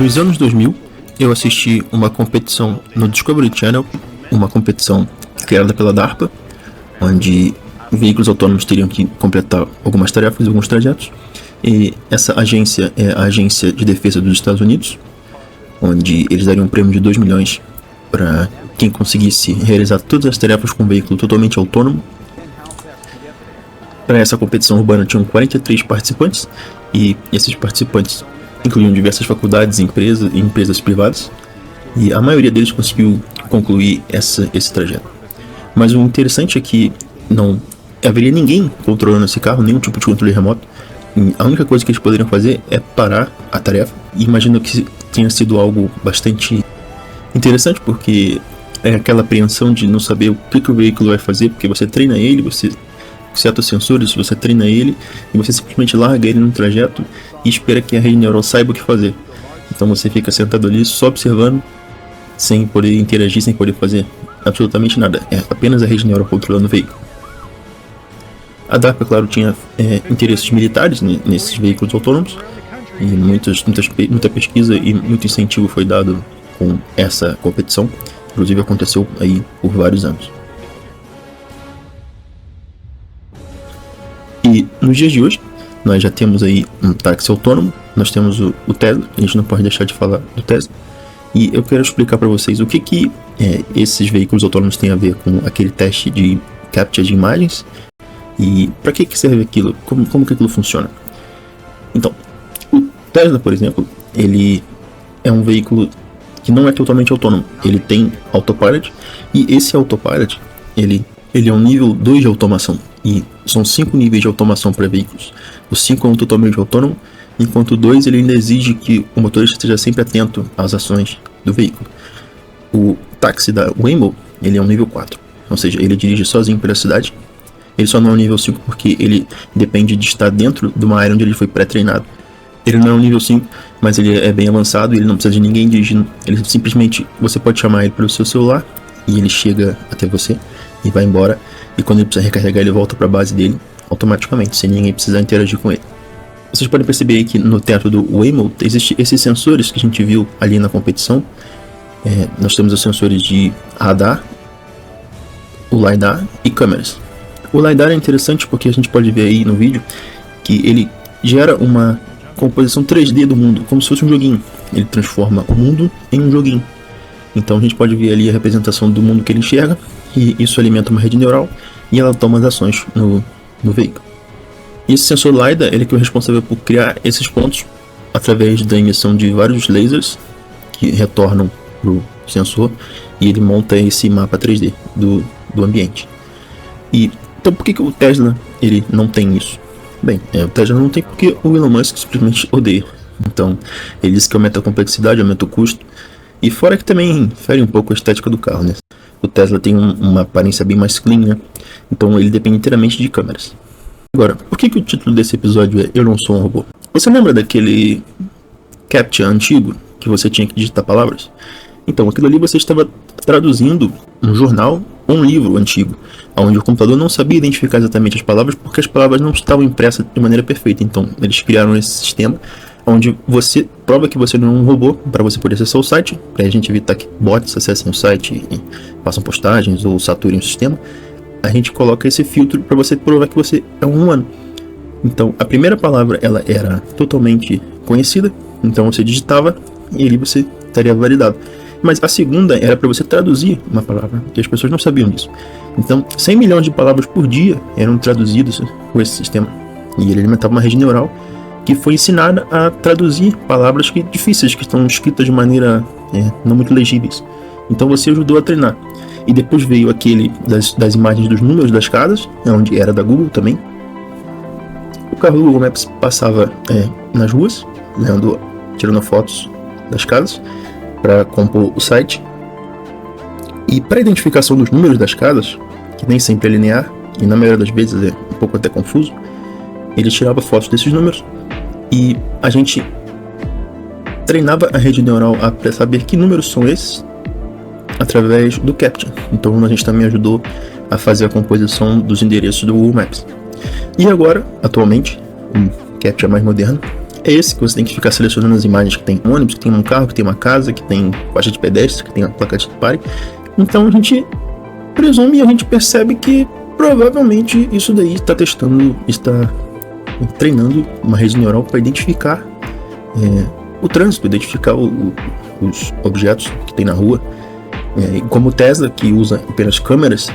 Nos anos 2000, eu assisti uma competição no Discovery Channel, uma competição criada pela DARPA, onde veículos autônomos teriam que completar algumas tarefas, alguns trajetos. E essa agência é a Agência de Defesa dos Estados Unidos, onde eles dariam um prêmio de 2 milhões para quem conseguisse realizar todas as tarefas com um veículo totalmente autônomo. Para essa competição urbana tinham 43 participantes, e esses participantes incluíam diversas faculdades e empresas privadas, e a maioria deles conseguiu concluir esse trajeto. Mas o interessante é que não haveria ninguém controlando esse carro, nenhum tipo de controle remoto. A única coisa que eles poderiam fazer é parar a tarefa. E imagino que tenha sido algo bastante interessante, porque é aquela apreensão de não saber o que o veículo vai fazer, porque você treina ele, você seta os sensores, você treina ele, e você simplesmente larga ele no trajeto e espera que a rede neural saiba o que fazer. Então você fica sentado ali só observando, sem poder interagir, sem poder fazer absolutamente nada. É apenas a rede neural controlando o veículo. A DARPA, claro, tinha interesses militares nesses veículos autônomos, e muita pesquisa e muito incentivo foi dado com essa competição. Inclusive aconteceu aí por vários anos. E nos dias de hoje, nós já temos aí um táxi autônomo, nós temos o Tesla, a gente não pode deixar de falar do Tesla. E eu quero explicar para vocês o que esses veículos autônomos têm a ver com aquele teste de capture de imagens e para que serve aquilo, como que aquilo funciona. Então, o Tesla, por exemplo, ele é um veículo que não é totalmente autônomo, ele tem autopilot, e esse autopilot, ele é um nível 2 de automação, e são 5 níveis de automação para veículos. O 5 é um totalmente autônomo, enquanto o 2 ele ainda exige que o motorista esteja sempre atento às ações do veículo. O táxi da Waymo, ele é um nível 4, ou seja, ele dirige sozinho pela cidade. Ele só não é um nível 5 porque ele depende de estar dentro de uma área onde ele foi pré-treinado. Ele não é um nível 5, mas ele é bem avançado e ele não precisa de ninguém dirigindo. Ele simplesmente, você pode chamar ele pelo seu celular e ele chega até você e vai embora. E quando ele precisa recarregar, ele volta para a base dele automaticamente, sem ninguém precisar interagir com ele. Vocês podem perceber aí que no teto do Waymo existem esses sensores que a gente viu ali na competição. Nós temos os sensores de radar, o LiDAR e câmeras. O LiDAR é interessante porque a gente pode ver aí no vídeo que ele gera uma composição 3D do mundo, como se fosse um joguinho. Ele transforma o mundo em um joguinho. Então a gente pode ver ali a representação do mundo que ele enxerga, e isso alimenta uma rede neural e ela toma as ações no veículo. E esse sensor LiDAR, ele é que é o responsável por criar esses pontos através da emissão de vários lasers que retornam para o sensor, e ele monta esse mapa 3D do ambiente. Então por que o Tesla ele não tem isso? Bem, o Tesla não tem porque o Elon Musk simplesmente odeia. Então ele diz que aumenta a complexidade, aumenta o custo, e fora que também fere um pouco a estética do carro, né? O Tesla tem uma aparência bem mais clean, né? Então ele depende inteiramente de câmeras. Agora, por que o título desse episódio é Eu Não Sou um Robô? Você lembra daquele CAPTCHA antigo que você tinha que digitar palavras? Então, aquilo ali você estava traduzindo um jornal ou um livro antigo, onde o computador não sabia identificar exatamente as palavras porque as palavras não estavam impressas de maneira perfeita. Então, eles criaram esse sistema onde você prova que você não é um robô para você poder acessar o site, para a gente evitar que bots acessem o site e façam postagens ou saturem o sistema. A gente coloca esse filtro para você provar que você é um humano. Então, a primeira palavra ela era totalmente conhecida, então você digitava e ali você estaria validado. Mas a segunda era para você traduzir uma palavra, que as pessoas não sabiam disso. Então, 100 milhões de palavras por dia eram traduzidas com esse sistema. E ele alimentava uma rede neural que foi ensinada a traduzir palavras difíceis, que estão escritas de maneira não muito legíveis. Então você ajudou a treinar. E depois veio aquele das imagens dos números das casas, onde era da Google também. O carro do Google Maps passava nas ruas, tirando fotos das casas, para compor o site. E para a identificação dos números das casas, que nem sempre é linear, e na maioria das vezes é um pouco até confuso, ele tirava fotos desses números e a gente treinava a rede neural para saber que números são esses através do CAPTCHA. Então a gente também ajudou a fazer a composição dos endereços do Google Maps. E agora, atualmente, um CAPTCHA mais moderno é esse, que você tem que ficar selecionando as imagens que tem um ônibus, que tem um carro, que tem uma casa, que tem faixa de pedestre, que tem a placa de pare. Então a gente presume e a gente percebe que provavelmente isso daí está treinando uma rede neural para identificar o trânsito, identificar os objetos que tem na rua. Como o Tesla, que usa apenas câmeras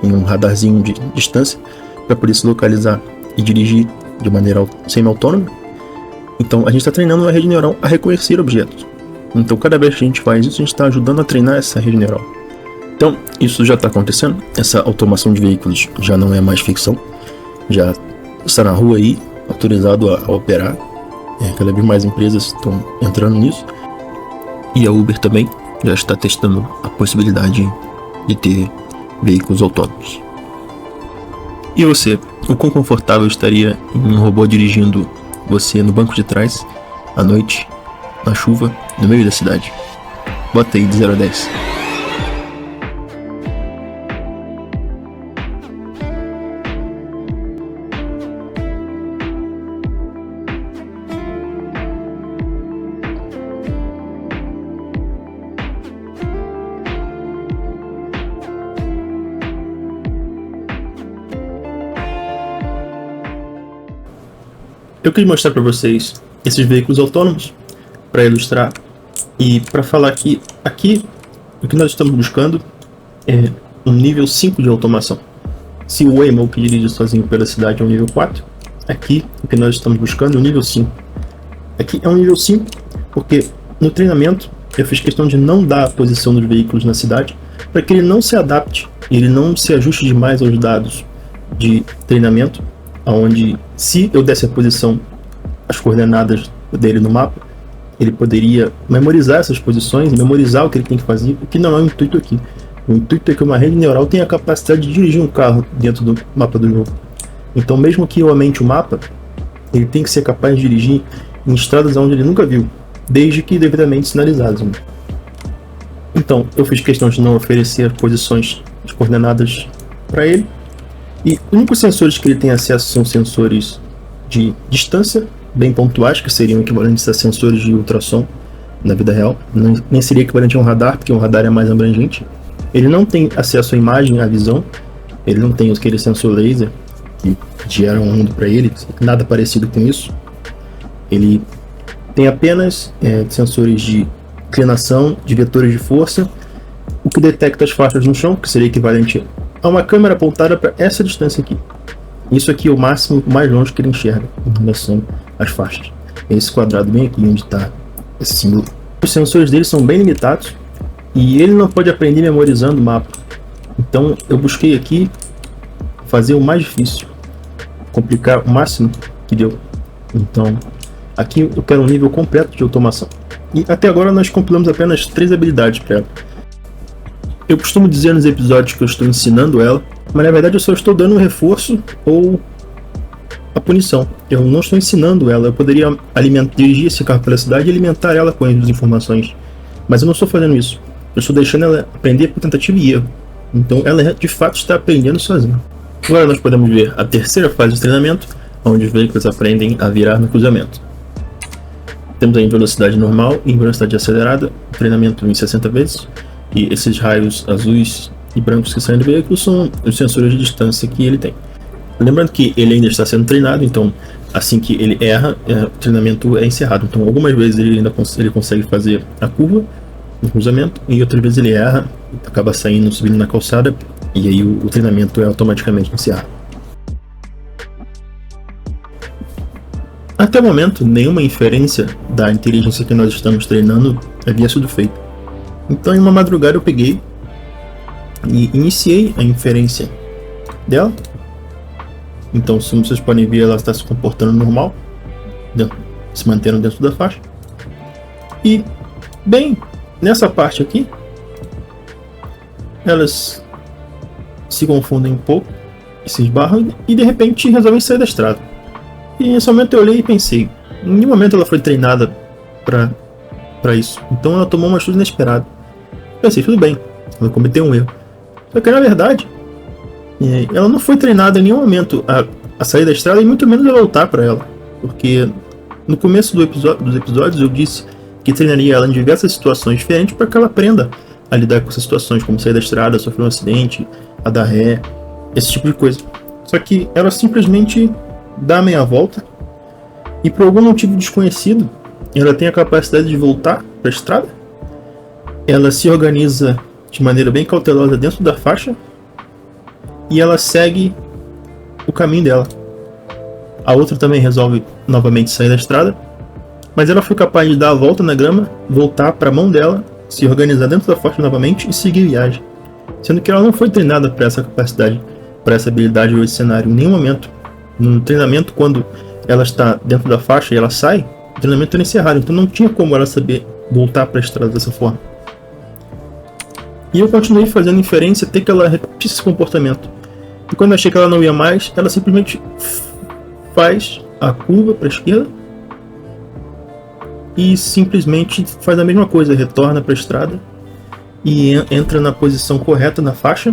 em um radarzinho de distância para poder se localizar e dirigir de maneira semi-autônoma. Então a gente está treinando uma rede neural a reconhecer objetos. Então cada vez que a gente faz isso, a gente está ajudando a treinar essa rede neural. Então isso já está acontecendo. Essa automação de veículos já não é mais ficção, já está na rua aí, autorizado a operar. Cada vez mais empresas estão entrando nisso, e a Uber também já está testando a possibilidade de ter veículos autônomos. E você, o quão confortável estaria em um robô dirigindo você no banco de trás, à noite, na chuva, no meio da cidade? Bota aí de 0 a 10. Eu queria mostrar para vocês esses veículos autônomos para ilustrar e para falar que aqui o que nós estamos buscando é um nível 5 de automação. Se o Waymo, que dirige sozinho pela cidade, é um nível 4, aqui o que nós estamos buscando é um nível 5. Aqui é um nível 5 porque no treinamento eu fiz questão de não dar a posição dos veículos na cidade para que ele não se adapte, ele não se ajuste demais aos dados de treinamento, onde se eu desse a posição, as coordenadas dele no mapa, ele poderia memorizar essas posições e memorizar o que ele tem que fazer, o que não é o intuito aqui. O intuito é que uma rede neural tenha a capacidade de dirigir um carro dentro do mapa do jogo. Então mesmo que eu aumente o mapa, ele tem que ser capaz de dirigir em estradas onde ele nunca viu, desde que devidamente sinalizadas. Então eu fiz questão de não oferecer posições de coordenadas para ele. E os únicos sensores que ele tem acesso são sensores de distância, bem pontuais, que seriam equivalentes a sensores de ultrassom na vida real. Nem seria equivalente a um radar, porque um radar é mais abrangente. Ele não tem acesso à imagem, à visão. Ele não tem aquele sensor laser que gera um mundo para ele, nada parecido com isso. Ele tem apenas sensores de inclinação, de vetores de força, o que detecta as faixas no chão, que seria equivalente a uma câmera apontada para essa distância aqui. Isso aqui é o máximo, o mais longe que ele enxerga em relação às faixas. Esse quadrado bem aqui onde está esse símbolo. Os sensores dele são bem limitados e ele não pode aprender memorizando o mapa. Então eu busquei aqui fazer o mais difícil, complicar o máximo que deu. Então aqui eu quero um nível completo de automação. E até agora nós compilamos apenas 3 habilidades para ela. Eu costumo dizer nos episódios que eu estou ensinando ela, mas na verdade eu só estou dando um reforço ou a punição. Eu não estou ensinando ela. Eu poderia dirigir esse carro pela cidade e alimentar ela com as informações, mas eu não estou fazendo isso. Eu estou deixando ela aprender por tentativa e erro. Então ela de fato está aprendendo sozinha. Agora nós podemos ver a terceira fase de treinamento, onde os veículos aprendem a virar no cruzamento. Temos aí em velocidade normal e em velocidade acelerada, treinamento em 60 vezes. E esses raios azuis e brancos que saem do veículo são os sensores de distância que ele tem. Lembrando que ele ainda está sendo treinado, então assim que ele erra, o treinamento é encerrado. Então algumas vezes ele consegue fazer a curva no cruzamento e outras vezes ele erra, acaba subindo na calçada, e aí o treinamento é automaticamente encerrado. Até o momento, nenhuma inferência da inteligência que nós estamos treinando havia sido feita. Então em uma madrugada eu peguei e iniciei a inferência dela. Então, como vocês podem ver, ela está se comportando normal, se mantendo dentro da faixa. E bem, nessa parte aqui, elas se confundem um pouco, se esbarram e de repente resolvem sair da estrada. E nesse momento eu olhei e pensei, em nenhum momento ela foi treinada para isso. Então ela tomou uma atitude inesperada. Pensei, tudo bem, ela cometeu um erro. Só que na verdade, ela não foi treinada em nenhum momento a sair da estrada e muito menos a voltar para ela. Porque No começo dos episódios eu disse que treinaria ela em diversas situações diferentes para que ela aprenda a lidar com essas situações, como sair da estrada, sofrer um acidente, a dar ré, esse tipo de coisa. Só que ela simplesmente dá meia volta e, por algum motivo desconhecido, ela tem a capacidade de voltar para a estrada. Ela se organiza de maneira bem cautelosa dentro da faixa e ela segue o caminho dela. A outra também resolve novamente sair da estrada, mas ela foi capaz de dar a volta na grama, voltar para a mão dela, se organizar dentro da faixa novamente e seguir viagem. Sendo que ela não foi treinada para essa capacidade, para essa habilidade ou esse cenário em nenhum momento. No treinamento, quando ela está dentro da faixa e ela sai, o treinamento era encerrado, então não tinha como ela saber voltar para a estrada dessa forma. E eu continuei fazendo inferência até que ela repetisse esse comportamento. E quando eu achei que ela não ia mais, ela simplesmente faz a curva para a esquerda e simplesmente faz a mesma coisa, retorna para a estrada e entra na posição correta na faixa,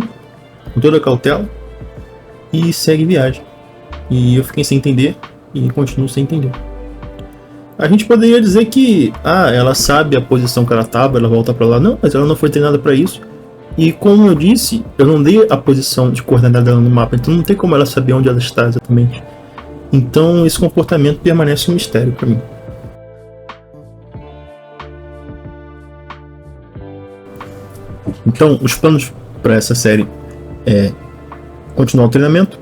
com toda a cautela, e segue viagem. E eu fiquei sem entender e continuo sem entender. A gente poderia dizer que ela sabe a posição que ela estava, ela volta para lá. Não, mas ela não foi treinada para isso. E como eu disse, eu não dei a posição de coordenada dela no mapa, então não tem como ela saber onde ela está exatamente. Então esse comportamento permanece um mistério para mim. Então os planos para essa série é continuar o treinamento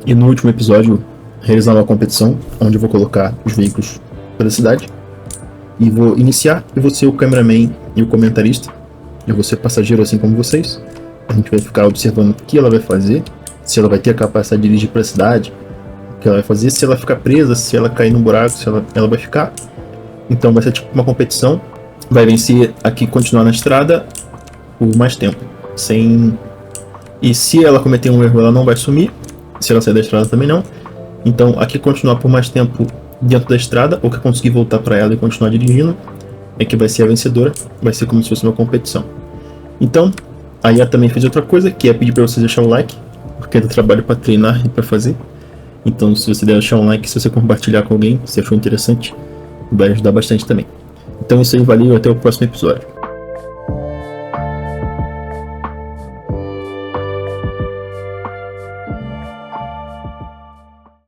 e no último episódio realizar uma competição onde eu vou colocar os veículos pela cidade e vou iniciar, e vou ser o cameraman e o comentarista. Eu vou ser passageiro assim como vocês. A gente vai ficar observando o que ela vai fazer, se ela vai ter a capacidade de dirigir para a cidade, o que ela vai fazer, se ela ficar presa, se ela cair num buraco, se ela vai ficar. Então vai ser tipo uma competição. Vai vencer a que continuar na estrada por mais tempo. E se ela cometer um erro, ela não vai sumir. Se ela sair da estrada também não. Então a que continuar por mais tempo dentro da estrada, ou que conseguir voltar para ela e continuar dirigindo, é que vai ser a vencedora. Vai ser como se fosse uma competição. Então, a IA também fez outra coisa, que é pedir para vocês deixar um like, porque é do trabalho para treinar e para fazer. Então, se você deixar um like, se você compartilhar com alguém, se achou interessante, vai ajudar bastante também. Então, isso aí, valeu, até o próximo episódio.